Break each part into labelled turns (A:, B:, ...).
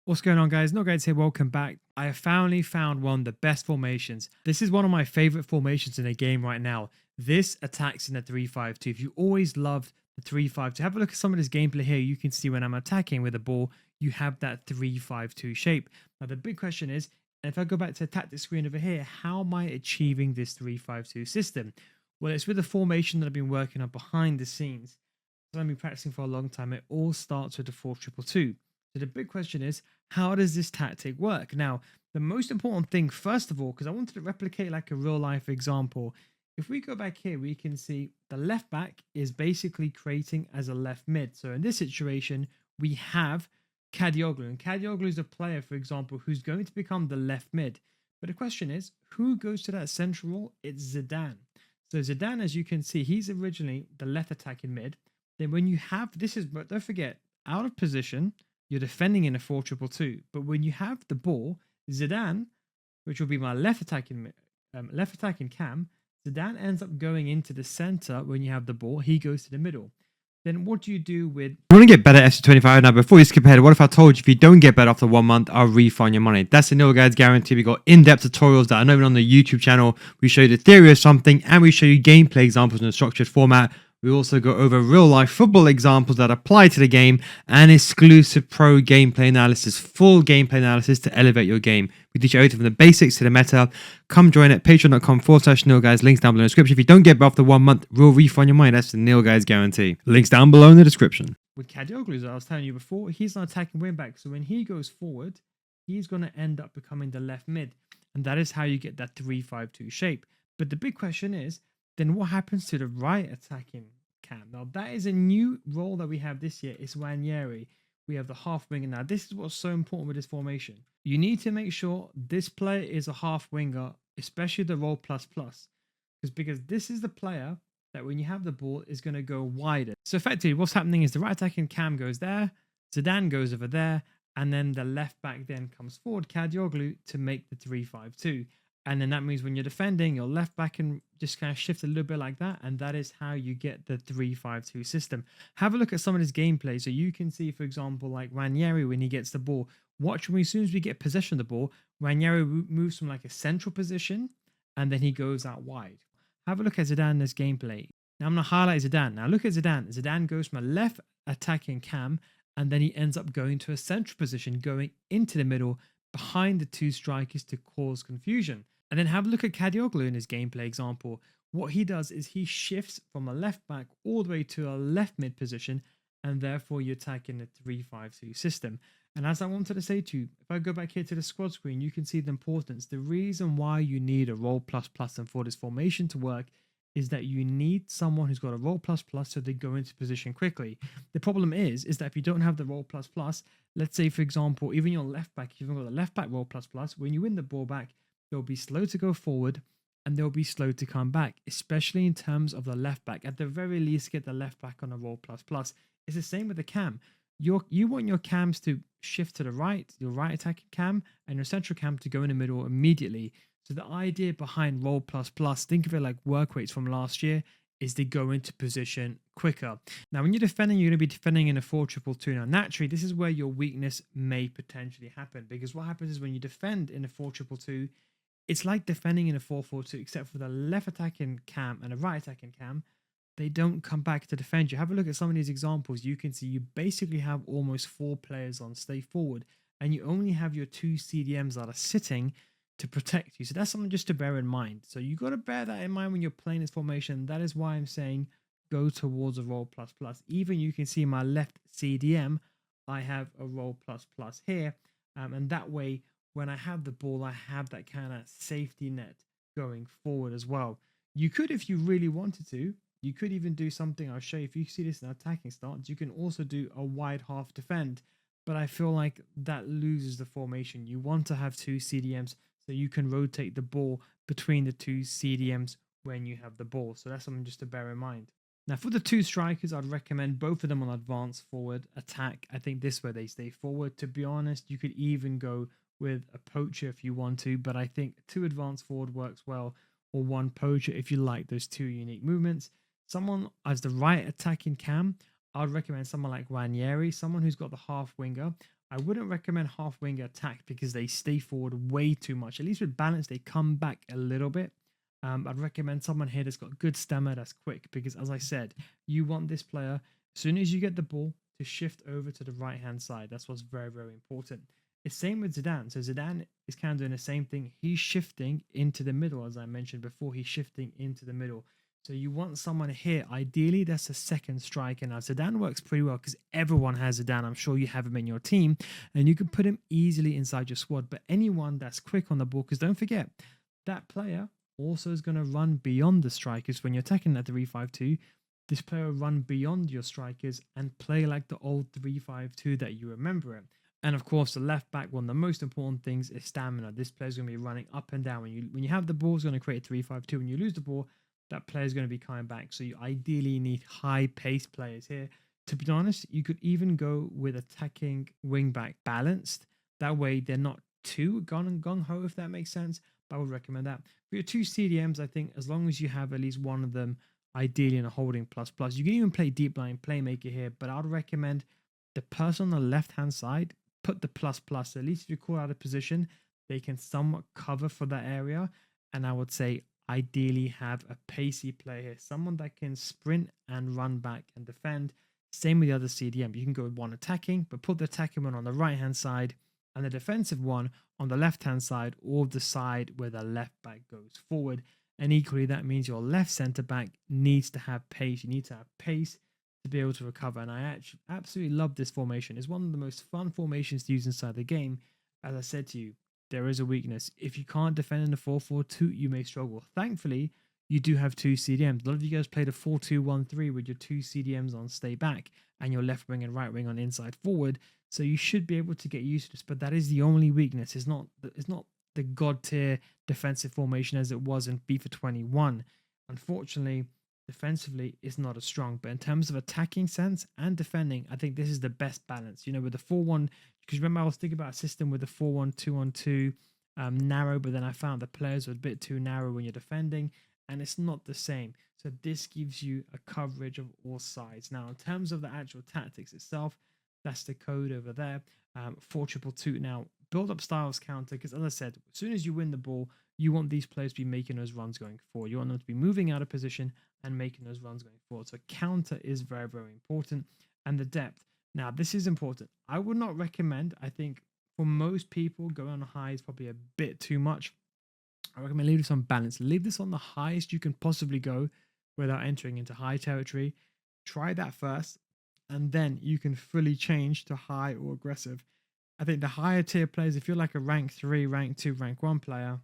A: What's going on, guys? Not Guys here. Welcome back. I have finally found one of the best formations. This is one of my favorite formations in the game right now. This attacks in a 3-5-2. If you always loved the 3-5-2, have a look at some of this gameplay here. You can see when I'm attacking with the ball, you have that 3-5-2 shape. Now, the big question is, if I go back to the tactics screen over here, how am I achieving this 3-5-2 system? Well, it's with the formation that I've been working on behind the scenes. So I've been practicing for a long time. It all starts with the 4-2-2. So the big question is, how does this tactic work? Now, the most important thing, first of all, because I wanted to replicate like a real life example, if we go back here, we can see the left back is basically creating as a left mid. So in this situation, we have Kadioglu. And Kadioglu is a player, for example, who's going to become the left mid. But the question is, who goes to that central role? It's Zidane. So Zidane, as you can see, he's originally the left attacking mid. Then when you have, this is, but don't forget, out of position, you're defending in a 4-2-2. But when you have the ball, Zidane, which will be my left attacking cam, Zidane ends up going into the center. When you have the ball, he goes to the middle. Then what do you do with... You want to get better at FC25 now? Before you skip ahead, what if I told you if you don't get better after 1 month, I'll refund your money? That's a nil, guys, guarantee. We got in-depth tutorials that are not even on the YouTube channel. We show you the theory of something and we show you gameplay examples in a structured format. We also go over real life football examples that apply to the game and exclusive pro gameplay analysis, full gameplay analysis to elevate your game. We teach you everything from the basics to the meta. Come join at patreon.com/Neil Guys. Links down below in the description. If you don't get better after 1 month, we'll refund your money. That's the Neil Guys guarantee. Links down below in the description. With Kadioglu, as I was telling you before, he's an attacking wing back. So when he goes forward, he's going to end up becoming the left mid. And that is how you get that 3-5-2 shape. But the big question is, then what happens to the right attacking cam? Now, that is a new role that we have this year. It's Ranieri. We have the half winger. Now, this is what's so important with this formation. You need to make sure this player is a half winger, especially the role plus. Because this is the player that when you have the ball is going to go wider. So effectively, what's happening is the right attacking cam goes there, Zidane goes over there, and then the left back then comes forward, Kadioglu, to make the 3-5-2. And then that means when you're defending, your left back can just kind of shift a little bit like that. And that is how you get the 3-5-2 system. Have a look at some of this gameplay. So you can see, for example, like Ranieri, when he gets the ball, watch when as soon as we get possession of the ball, Ranieri moves from like a central position and then he goes out wide. Have a look at Zidane's gameplay. Now I'm going to highlight Zidane. Now look at Zidane. Zidane goes from a left attacking cam and then he ends up going to a central position, going into the middle behind the two strikers to cause confusion. And then have a look at Kadioglu in his gameplay example. What he does is he shifts from a left back all the way to a left mid position, and therefore you attack in the 3-5-2 system. And as I wanted to say to you, if I go back here to the squad screen, you can see the importance. The reason why you need a role plus and for this formation to work is that you need someone who's got a role plus so they go into position quickly. The problem is that if you don't have the role plus, let's say, for example, even your left back, if you've got the left back role plus, when you win the ball back, they'll be slow to go forward and they'll be slow to come back, especially in terms of the left back. At the very least, get the left back on a roll plus. It's the same with the cam. You want your cams to shift to the right, your right attacking cam, and your central cam to go in the middle immediately. So the idea behind roll plus, think of it like work rates from last year, is they go into position quicker. Now, when you're defending, you're going to be defending in a 4-2-2. Now, naturally, this is where your weakness may potentially happen, because what happens is when you defend in a 4-2-2, it's like defending in a 4-4-2, except for the left attacking cam and the right attacking cam, they don't come back to defend you. Have a look at some of these examples. You can see you basically have almost 4 players on stay forward, and you only have your 2 CDMs that are sitting to protect you. So that's something just to bear in mind. So you got to bear that in mind when you're playing this formation. That is why I'm saying go towards a roll plus. Even you can see my left CDM, I have a roll plus here, and that way, when I have the ball, I have that kind of safety net going forward as well. You could, if you really wanted to, you could even do something. I'll show you. If you see this in attacking stance, you can also do a wide half defend. But I feel like that loses the formation. You want to have 2 CDMs so you can rotate the ball between the 2 CDMs when you have the ball. So that's something just to bear in mind. Now, for the 2 strikers, I'd recommend both of them on advance forward attack. I think this way they stay forward. To be honest, you could even go with a poacher if you want to, but I think 2 advanced forward works well, or 1 poacher if you like those 2 unique movements. Someone as the right attacking cam, I'd recommend someone like Ranieri, someone who's got the half winger. I wouldn't recommend half winger attack because they stay forward way too much. At least with balance, they come back a little bit. I'd recommend someone here that's got good stamina, that's quick, because as I said, you want this player, as soon as you get the ball, to shift over to the right hand side. That's what's very, very important. It's same with Zidane. So Zidane is kind of doing the same thing. He's shifting into the middle, as I mentioned before. He's shifting into the middle. So you want someone here, ideally that's a second striker. Now Zidane works pretty well because everyone has Zidane. I'm sure you have him in your team and you can put him easily inside your squad. But anyone that's quick on the ball, because don't forget, that player also is going to run beyond the strikers. When you're attacking that 3-5-2, this player will run beyond your strikers and play like the old 3-5-2 that you remember it. And of course, the left back, one of the most important things is stamina. This player is going to be running up and down. When you have the ball, it's going to create 3-5-2. When you lose the ball, that player is going to be coming back. So you ideally need high pace players here. To be honest, you could even go with attacking wing back balanced. That way, they're not too gung ho, if that makes sense. But I would recommend that. For your two CDMs, I think as long as you have at least one of them, ideally in a holding plus. You can even play deep line playmaker here, but I would recommend the person on the left hand side, put the plus. At least if you call out a position, they can somewhat cover for that area. And I would say ideally have a pacey player here, someone that can sprint and run back and defend. Same with the other CDM. You can go with one attacking, but put the attacking one on the right hand side and the defensive one on the left hand side, or the side where the left back goes forward. And equally, that means your left centre back needs to have pace. You need to have pace to be able to recover. And I actually absolutely love this formation. It's one of the most fun formations to use inside the game. As I said to you, there is a weakness. If you can't defend in a 4-4-2, you may struggle. Thankfully, you do have two CDMs. A lot of you guys played a 4-2-1-3 with your two CDMs on stay back and your left wing and right wing on inside forward. So you should be able to get used to this. But that is the only weakness. It's not the god tier defensive formation as it was in FIFA 21. Unfortunately, defensively it's not as strong, but in terms of attacking sense and defending, I think this is the best balance. You know, with the 4-1, because remember I was thinking about a system with the 4-1-2-on-2 narrow, but then I found the players were a bit too narrow when you're defending, and it's not the same. So this gives you a coverage of all sides. Now, in terms of the actual tactics itself, that's the code over there. 4-2-2. Now, build up styles counter, because as I said, as soon as you win the ball, you want these players to be making those runs going forward. You want them to be moving out of position and making those runs going forward. So counter is very, very important. And the depth. Now, this is important. I would not recommend, I think for most people, going on high is probably a bit too much. I recommend leave this on balance. Leave this on the highest you can possibly go without entering into high territory. Try that first, and then you can fully change to high or aggressive. I think the higher tier players, if you're like a rank 3, rank 2, rank 1 player,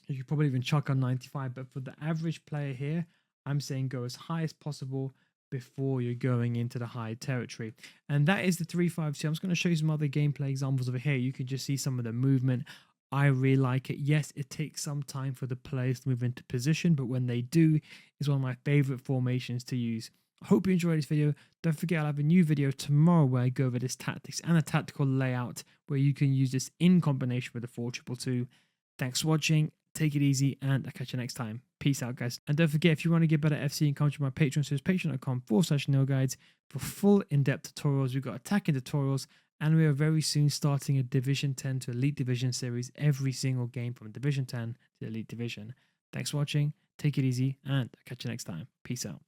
A: you could probably even chuck on 95. But for the average player here, I'm saying go as high as possible before you're going into the high territory. And that is the 3-5-2. I'm just going to show you some other gameplay examples over here. You can just see some of the movement. I really like it. Yes, it takes some time for the players to move into position, but when they do, it's one of my favorite formations to use. Hope you enjoyed this video. Don't forget, I'll have a new video tomorrow where I go over this tactics and a tactical layout where you can use this in combination with the 4-2-2. Thanks for watching. Take it easy, and I'll catch you next time. Peace out, guys. And don't forget, if you want to get better FC and come to my Patreon, so it's patreon.com/NeilGuides for full in-depth tutorials. We've got attacking tutorials, and we are very soon starting a Division 10 to Elite Division series, every single game from Division 10 to Elite Division. Thanks for watching. Take it easy, and I'll catch you next time. Peace out.